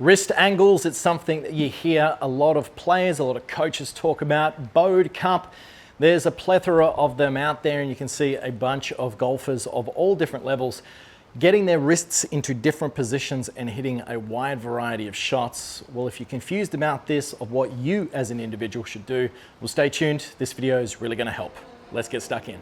Wrist angles, it's something that you hear a lot of players, a lot of coaches talk about. Bowed Cup, there's a plethora of them out there, and you can see a bunch of golfers of all different levels getting their wrists into different positions and hitting a wide variety of shots. Well, if you're confused about this, of what you as an individual should do, well, stay tuned. This video is really going to help. Let's get stuck in.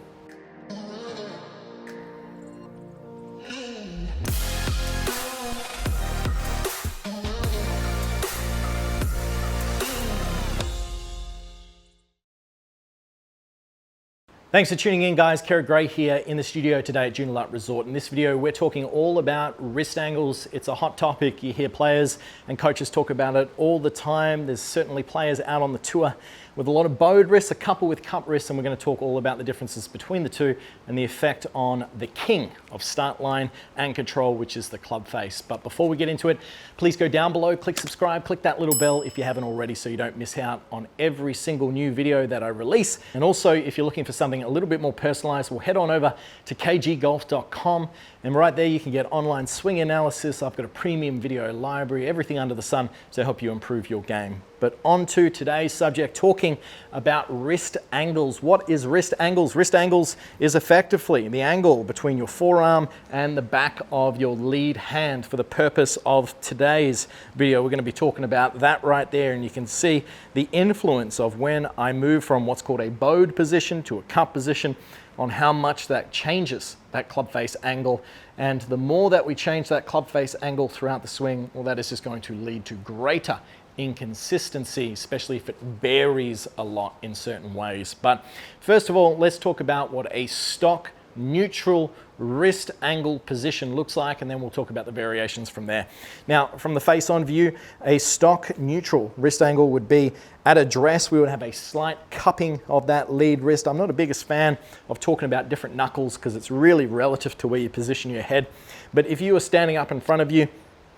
Thanks for tuning in, guys. Kerry Gray here in the studio today at Joondalup Resort. In this video, we're talking all about wrist angles. It's a hot topic. You hear players and coaches talk about it all the time. There's certainly players out on the tour with a lot of bowed wrists, a couple with cup wrists, and we're going to talk all about the differences between the two and the effect on the king of start line and control, which is the club face. But before we get into it, please go down below, click subscribe, click that little bell if you haven't already so you don't miss out on every single new video that I release. And also, if you're looking for something a little bit more personalized, we'll head on over to kggolf.com, and right there you can get online swing analysis. I've got a premium video library, everything under the sun to help you improve your game. But on to today's subject, talking about wrist angles. What is wrist angles? Wrist angles is effectively the angle between your forearm and the back of your lead hand. For the purpose of today's video, we're going to be talking about that right there, and you can see the influence of when I move from what's called a bowed position to a cup position on how much that changes that club face angle. And the more that we change that club face angle throughout the swing, well, that is just going to lead to greater inconsistency, especially if it varies a lot in certain ways. But first of all, let's talk about what a stock neutral wrist angle position looks like, and then we'll talk about the variations from there. Now, from the face-on view, a stock neutral wrist angle would be at address. We would have a slight cupping of that lead wrist. I'm not the biggest fan of talking about different knuckles because it's really relative to where you position your head. But if you are standing up in front of you,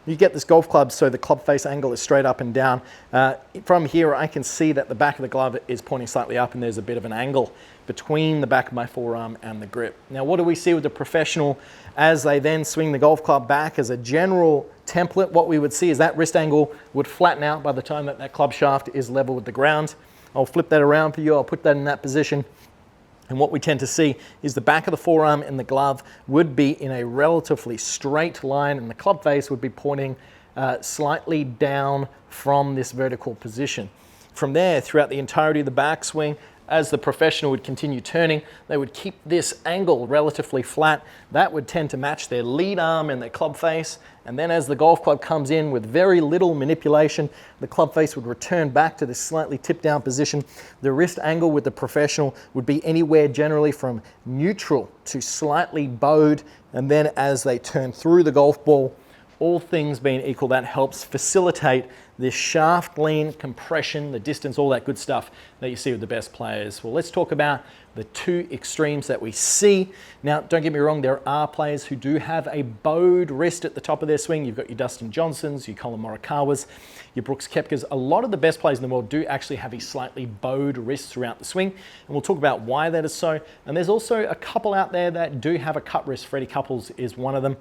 you get this golf club so the club face angle is straight up and down. From here, I can see that the back of the glove is pointing slightly up, and there's a bit of an angle between the back of my forearm and the grip. Now, what do we see with the professional as they then swing the golf club back? As a general template, what we would see is that wrist angle would flatten out by the time that club shaft is level with the ground. I'll flip that around for you. I'll put that in that position. And what we tend to see is the back of the forearm and the glove would be in a relatively straight line, and the club face would be pointing slightly down from this vertical position. From there, throughout the entirety of the backswing, as the professional would continue turning, they would keep this angle relatively flat. That would tend to match their lead arm and their club face. And then as the golf club comes in with very little manipulation, the club face would return back to this slightly tipped down position. The wrist angle with the professional would be anywhere generally from neutral to slightly bowed. And then as they turn through the golf ball, all things being equal, that helps facilitate this shaft lean, compression, the distance, all that good stuff that you see with the best players. Well, let's talk about the two extremes that we see. Now, don't get me wrong, there are players who do have a bowed wrist at the top of their swing. You've got your Dustin Johnsons, your Colin Morikawas, your Brooks Koepkas. A lot of the best players in the world do actually have a slightly bowed wrist throughout the swing, and we'll talk about why that is so. And there's also a couple out there that do have a cut wrist. Freddie Couples is one of them.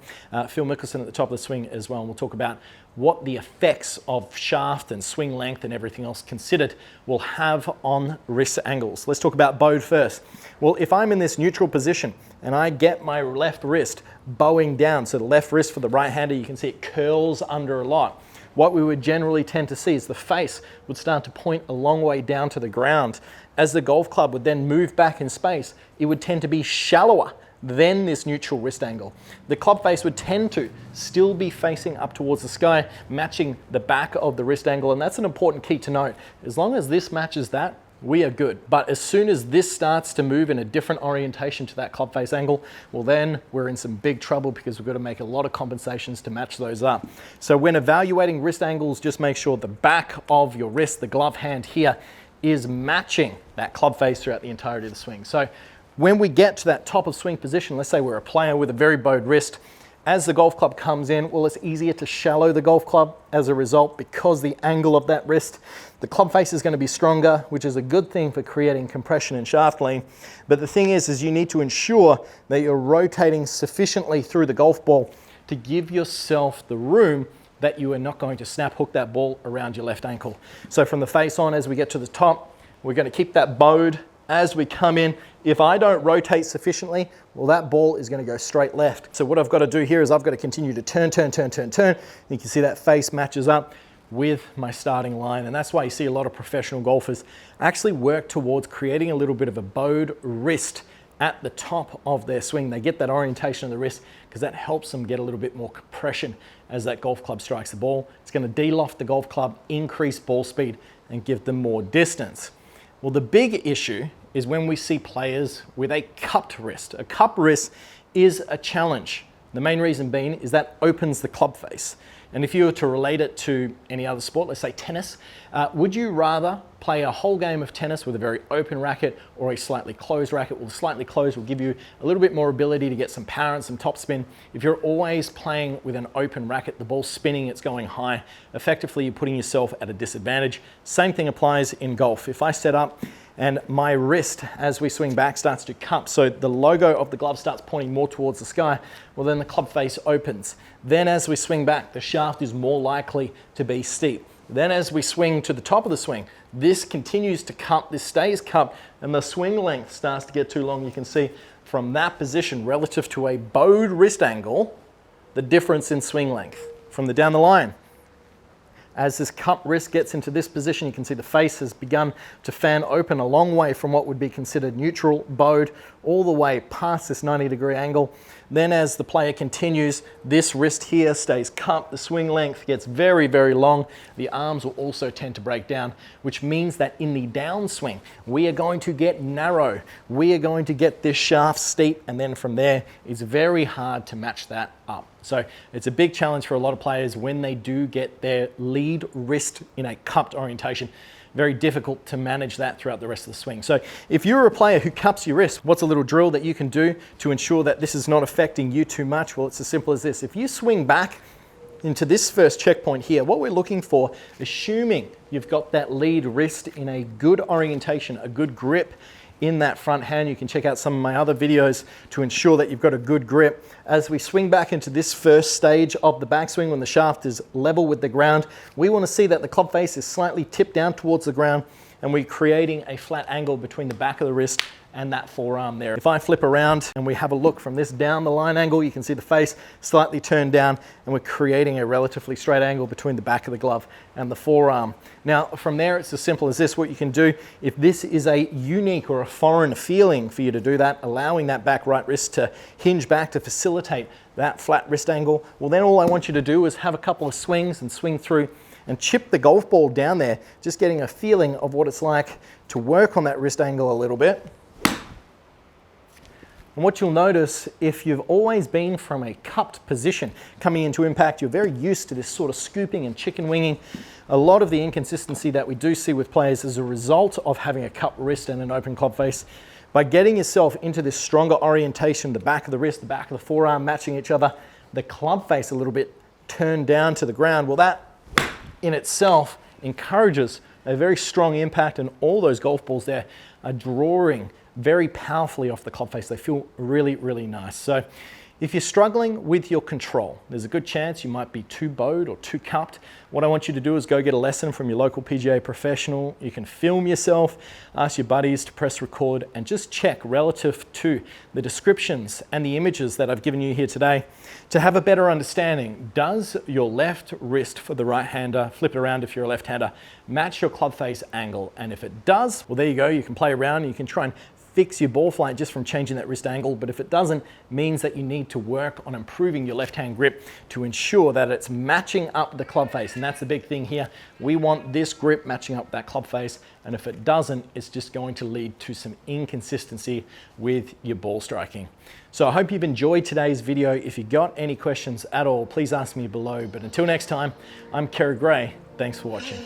Phil Mickelson at the top of the swing as well, and we'll talk about what the effects of shaft and swing length and everything else considered will have on wrist angles. Let's talk about bowed first. Well, if I'm in this neutral position and I get my left wrist bowing down, so the left wrist for the right-hander, you can see it curls under a lot. What we would generally tend to see is the face would start to point a long way down to the ground. As the golf club would then move back in space, it would tend to be shallower than this neutral wrist angle. The club face would tend to still be facing up towards the sky, matching the back of the wrist angle, and that's an important key to note. As long as this matches that, we are good. But as soon as this starts to move in a different orientation to that club face angle, well, then we're in some big trouble because we've got to make a lot of compensations to match those up. So when evaluating wrist angles, just make sure the back of your wrist, the glove hand here, is matching that club face throughout the entirety of the swing. So when we get to that top of swing position, let's say we're a player with a very bowed wrist, as the golf club comes in, well, it's easier to shallow the golf club as a result because the angle of that wrist, the club face is going to be stronger, which is a good thing for creating compression and shaft lean. But the thing is you need to ensure that you're rotating sufficiently through the golf ball to give yourself the room that you are not going to snap hook that ball around your left ankle. So from the face on, as we get to the top, we're going to keep that bowed as we come in. If I don't rotate sufficiently, well, that ball is going to go straight left. So what I've got to do here is I've got to continue to turn. You can see that face matches up with my starting line. And that's why you see a lot of professional golfers actually work towards creating a little bit of a bowed wrist at the top of their swing. They get that orientation of the wrist because that helps them get a little bit more compression as that golf club strikes the ball. It's going to de-loft the golf club, increase ball speed, and give them more distance. Well, the big issue is when we see players with a cupped wrist. A cupped wrist is a challenge. The main reason being is that opens the club face. And if you were to relate it to any other sport, let's say tennis, would you rather play a whole game of tennis with a very open racket or a slightly closed racket? Well, slightly closed will give you a little bit more ability to get some power and some topspin. If you're always playing with an open racket, the ball's spinning, it's going high. Effectively, you're putting yourself at a disadvantage. Same thing applies in golf. If I set up and my wrist, as we swing back, starts to cup, so the logo of the glove starts pointing more towards the sky, well, then the club face opens. Then as we swing back, the shaft is more likely to be steep. Then as we swing to the top of the swing, this continues to cup, this stays cupped, and the swing length starts to get too long. You can see from that position relative to a bowed wrist angle, the difference in swing length from the down the line. As this cupped wrist gets into this position, you can see the face has begun to fan open a long way from what would be considered neutral, bowed, all the way past this 90-degree angle. Then as the player continues, this wrist here stays cupped, the swing length gets very, very long. The arms will also tend to break down, which means that in the downswing, we are going to get narrow. We are going to get this shaft steep, and then from there, it's very hard to match that up. So it's a big challenge for a lot of players when they do get their lead wrist in a cupped orientation. Very difficult to manage that throughout the rest of the swing. So if you're a player who cups your wrist, what's a little drill that you can do to ensure that this is not affecting you too much? Well, it's as simple as this. If you swing back into this first checkpoint here, what we're looking for, assuming you've got that lead wrist in a good orientation, a good grip in that front hand. You can check out some of my other videos to ensure that you've got a good grip. As we swing back into this first stage of the backswing, when the shaft is level with the ground, we want to see that the club face is slightly tipped down towards the ground, and we're creating a flat angle between the back of the wrist and that forearm there. If I flip around and we have a look from this down the line angle, you can see the face slightly turned down, and we're creating a relatively straight angle between the back of the glove and the forearm. Now from there, it's as simple as this. What you can do, if this is a unique or a foreign feeling for you to do that, allowing that back right wrist to hinge back to facilitate that flat wrist angle, well then all I want you to do is have a couple of swings and swing through and chip the golf ball down there, just getting a feeling of what it's like to work on that wrist angle a little bit. And what you'll notice, if you've always been from a cupped position coming into impact, you're very used to this sort of scooping and chicken winging. A lot of the inconsistency that we do see with players is a result of having a cupped wrist and an open club face. By getting yourself into this stronger orientation, the back of the wrist, the back of the forearm matching each other, the club face a little bit turned down to the ground, well that in itself encourages a very strong impact, and all those golf balls there are drawing very powerfully off the club face. They feel really, really nice. So if you're struggling with your control, there's a good chance you might be too bowed or too cupped. What I want you to do is go get a lesson from your local PGA professional. You can film yourself, ask your buddies to press record, and just check relative to the descriptions and the images that I've given you here today to have a better understanding. Does your left wrist for the right hander, flip it around if you're a left hander, match your club face angle? And if it does, well there you go, you can play around, you can try and fix your ball flight just from changing that wrist angle. But if it doesn't, means that you need to work on improving your left hand grip to ensure that it's matching up the club face. And that's the big thing here. We want this grip matching up that club face. And if it doesn't, it's just going to lead to some inconsistency with your ball striking. So I hope you've enjoyed today's video. If you got any questions at all, please ask me below. But until next time, I'm Kerry Gray. Thanks for watching.